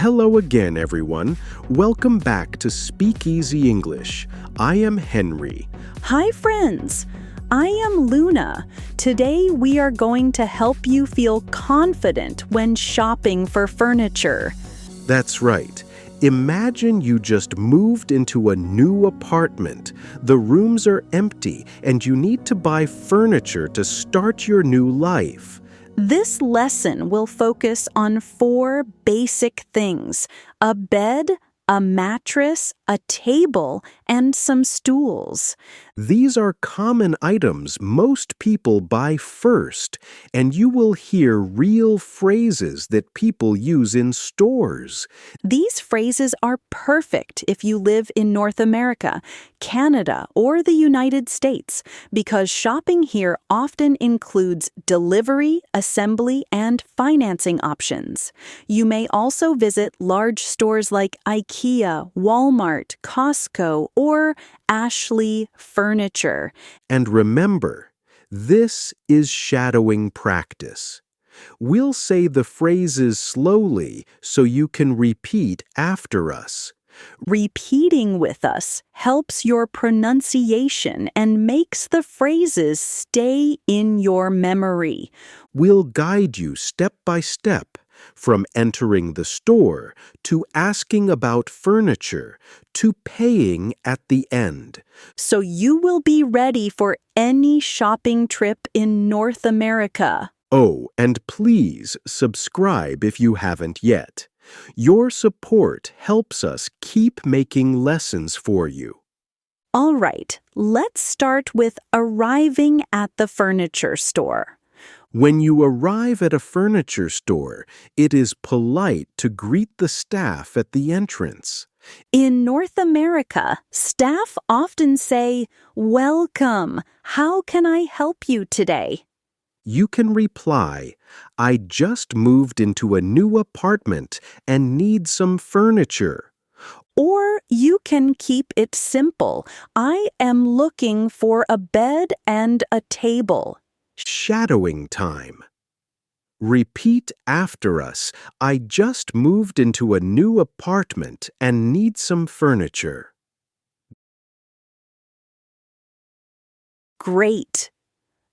Hello again, everyone. Welcome back to Speakeasy English. I am Henry. Hi, friends. I am Luna. Today we are going to help you feel confident when shopping for furniture. That's right. Imagine you just moved into a new apartment. The rooms are empty, and you need to buy furniture to start your new life. This lesson will focus on 4 basic things: a bed, a mattress, a table, and some stools. These are common items most people buy first, and you will hear real phrases that people use in stores. These phrases are perfect if you live in North America, Canada, or the United States, because shopping here often includes delivery, assembly, and financing options. You may also visit large stores like IKEA, Walmart, Costco, or Ashley Furniture. And remember, this is shadowing practice. We'll say the phrases slowly so you can repeat after us. Repeating with us helps your pronunciation and makes the phrases stay in your memory. We'll guide you step by step, from entering the store to asking about furniture to paying at the end. So you will be ready for any shopping trip in North America. Oh, and please subscribe if you haven't yet. Your support helps us keep making lessons for you. All right, let's start with arriving at the furniture store. When you arrive at a furniture store, it is polite to greet the staff at the entrance. In North America, staff often say, "Welcome. How can I help you today?" You can reply, "I just moved into a new apartment and need some furniture." Or you can keep it simple. "I am looking for a bed and a table." Shadowing time. Repeat after us, "I just moved into a new apartment and need some furniture." Great.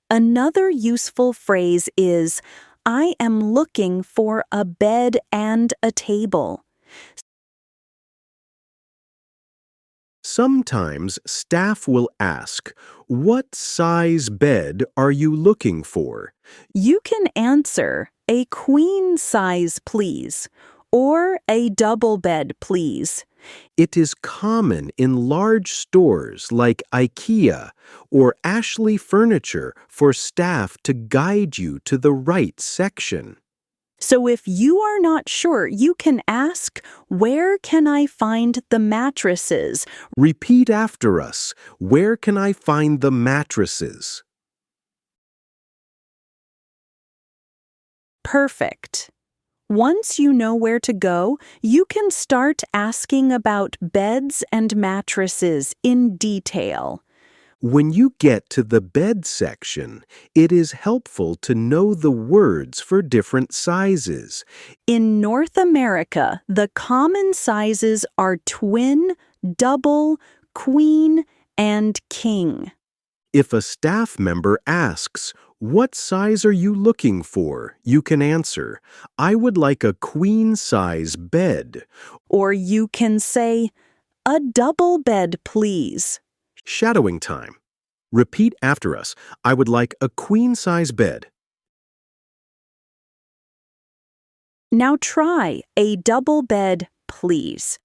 Another useful phrase is, "I am looking for a bed and a table." Sometimes staff will ask, "What size bed are you looking for?" You can answer, "A queen size, please," or "A double bed, please." It is common in large stores like IKEA or Ashley Furniture for staff to guide you to the right section. So if you are not sure, you can ask, "Where can I find the mattresses?" Repeat after us, "Where can I find the mattresses?" Perfect. Once you know where to go, you can start asking about beds and mattresses in detail. When you get to the bed section, it is helpful to know the words for different sizes. In North America, the common sizes are twin, double, queen, and king. If a staff member asks, "What size are you looking for?" you can answer, "I would like a queen-size bed." Or you can say, "A double bed, please." Shadowing time. Repeat after us, "I would like a queen-size bed." Now try "A double bed, please."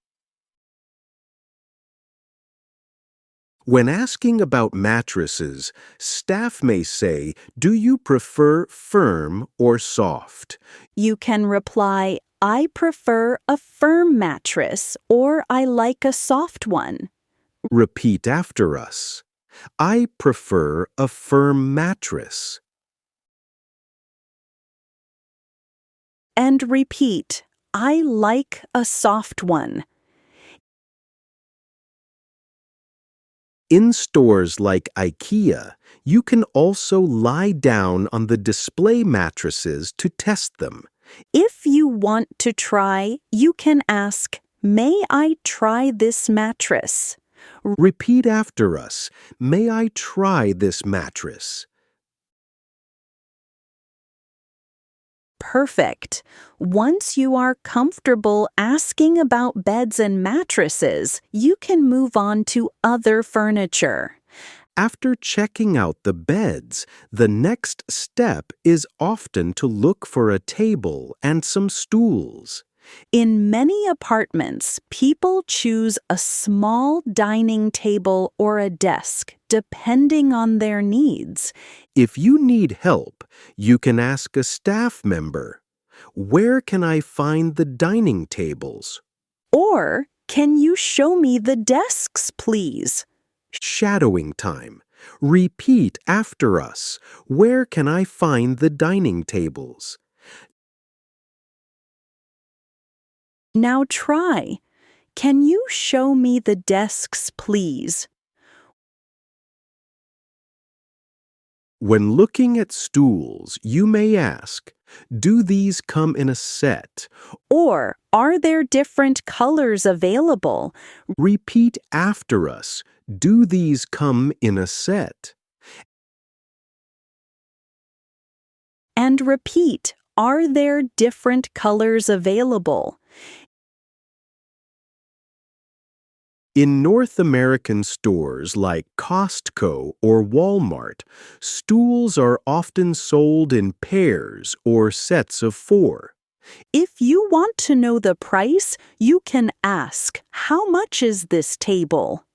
When asking about mattresses, staff may say, "Do you prefer firm or soft?" You can reply, "I prefer a firm mattress," or "I like a soft one." Repeat after us. "I prefer a firm mattress." And repeat, "I like a soft one." In stores like IKEA, you can also lie down on the display mattresses to test them. If you want to try, you can ask, "May I try this mattress?" Repeat after us. May I try this mattress? Perfect. Once you are comfortable asking about beds and mattresses, you can move on to other furniture. After checking out the beds, the next step is often to look for a table and some stools. In many apartments, people choose a small dining table or a desk, depending on their needs. If you need help, you can ask a staff member, "Where can I find the dining tables?" Or, "Can you show me the desks, please?" Shadowing time. Repeat after us. Where can I find the dining tables? Now try. "Can you show me the desks, please?" When looking at stools, you may ask, "Do these come in a set?" Or, "Are there different colors available?" Repeat after us. Do these come in a set? And repeat, "Are there different colors available?" In North American stores like Costco or Walmart, stools are often sold in pairs or sets of 4. If you want to know the price, you can ask, "How much is this table?"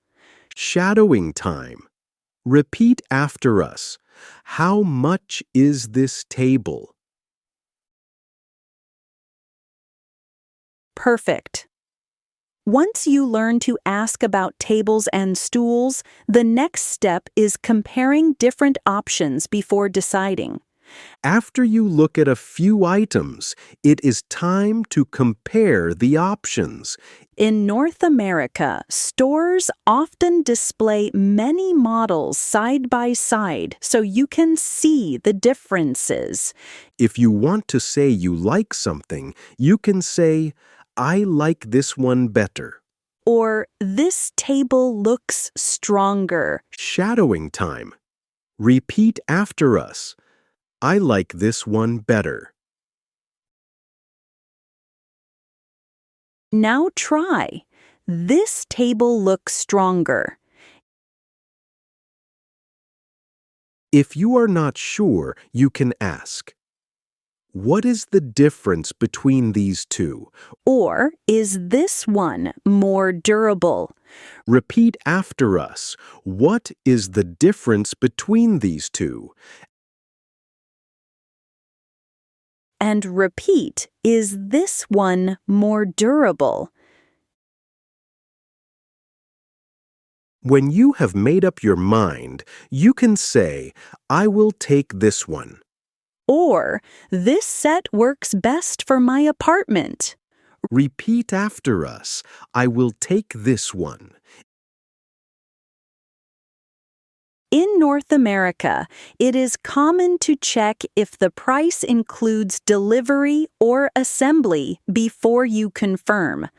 Shadowing time. Repeat after us. How much is this table? Perfect. Once you learn to ask about tables and stools, the next step is comparing different options before deciding. After you look at a few items, it is time to compare the options. In North America, stores often display many models side by side so you can see the differences. If you want to say you like something, you can say, "I like this one better." Or, "This table looks stronger." Shadowing time. Repeat after us. I like this one better. Now try. "This table looks stronger." If you are not sure, you can ask, "What is the difference between these two?" Or, "Is this one more durable?" Repeat after us. What is the difference between these two? And repeat, "Is this one more durable?" When you have made up your mind, you can say, "I will take this one." Or, "This set works best for my apartment." Repeat after us. I will take this one. In North America, it is common to check if the price includes delivery or assembly before you confirm.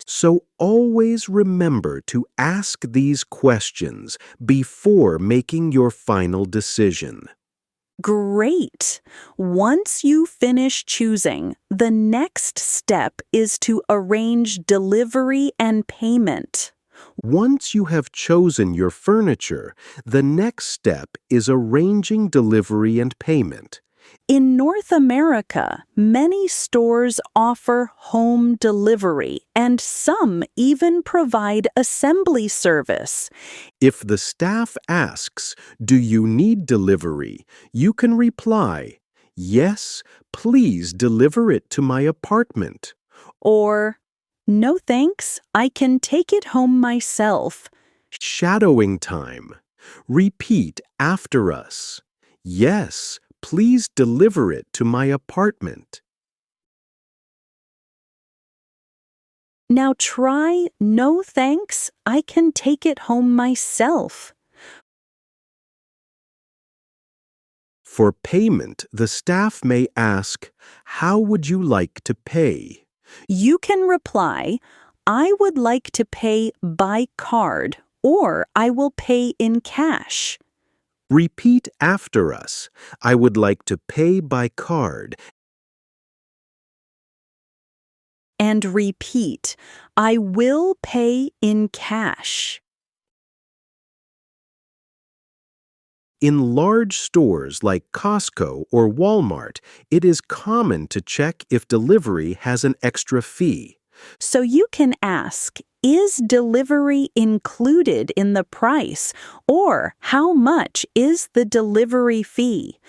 So always remember to ask these questions before making your final decision. Great! Once you finish choosing, the next step is to arrange delivery and payment. Once you have chosen your furniture, the next step is arranging delivery and payment. In North America, many stores offer home delivery, and some even provide assembly service. If the staff asks, "Do you need delivery?" you can reply, "Yes, please deliver it to my apartment." Or, "No thanks, I can take it home myself." Shadowing time. Repeat after us. "Yes, please deliver it to my apartment." Now try, "No thanks, I can take it home myself." For payment, the staff may ask, "How would you like to pay?" You can reply, I would like to pay by card or I will pay in cash. Repeat after us. "I would like to pay by card." And repeat, I will pay in cash. In large stores like Costco or Walmart, it is common to check if delivery has an extra fee. So you can ask, is delivery included in the price? Or how much is the delivery fee?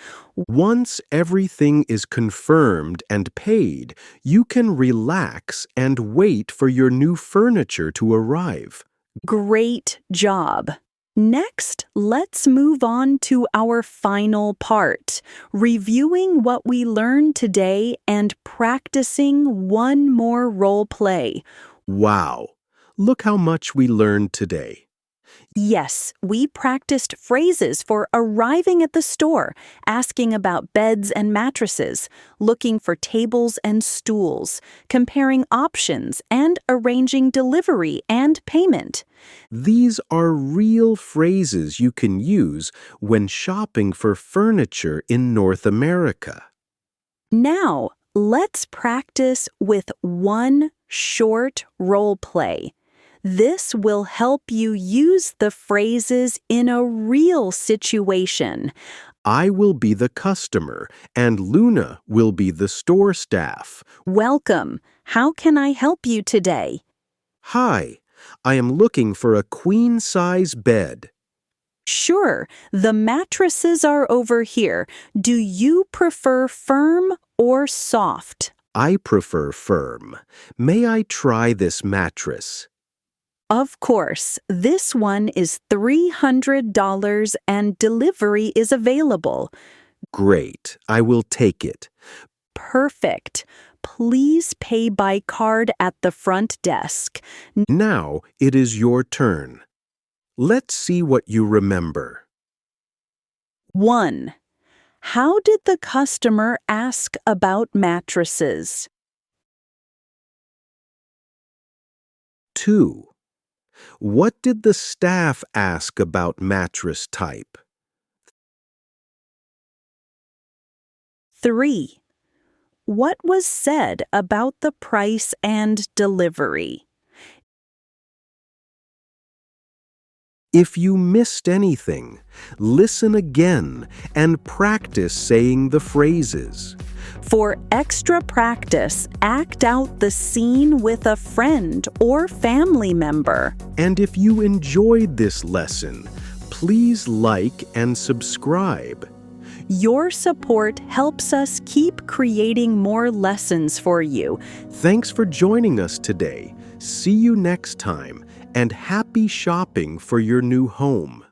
Once everything is confirmed and paid, you can relax and wait for your new furniture to arrive. Great job. Next, let's move on to our final part, reviewing what we learned today and practicing one more role play. Wow! Look how much we learned today. Yes, we practiced phrases for arriving at the store, asking about beds and mattresses, looking for tables and stools, comparing options, and arranging delivery and payment. These are real phrases you can use when shopping for furniture in North America. Now, let's practice with one short role play. This will help you use the phrases in a real situation. I will be the customer, and Luna will be the store staff. Welcome. How can I help you today? Hi, I am looking for a queen-size bed. Sure, the mattresses are over here. Do you prefer firm or soft? I prefer firm. May I try this mattress? Of course, this one is $300 and delivery is available. Great, I will take it. Perfect. Please pay by card at the front desk. Now it is your turn. Let's see what you remember. 1. How did the customer ask about mattresses? 2. What did the staff ask about mattress type? 3. What was said about the price and delivery? If you missed anything, listen again and practice saying the phrases. For extra practice, act out the scene with a friend or family member. And if you enjoyed this lesson, please like and subscribe. Your support helps us keep creating more lessons for you. Thanks for joining us today. See you next time, and happy shopping for your new home.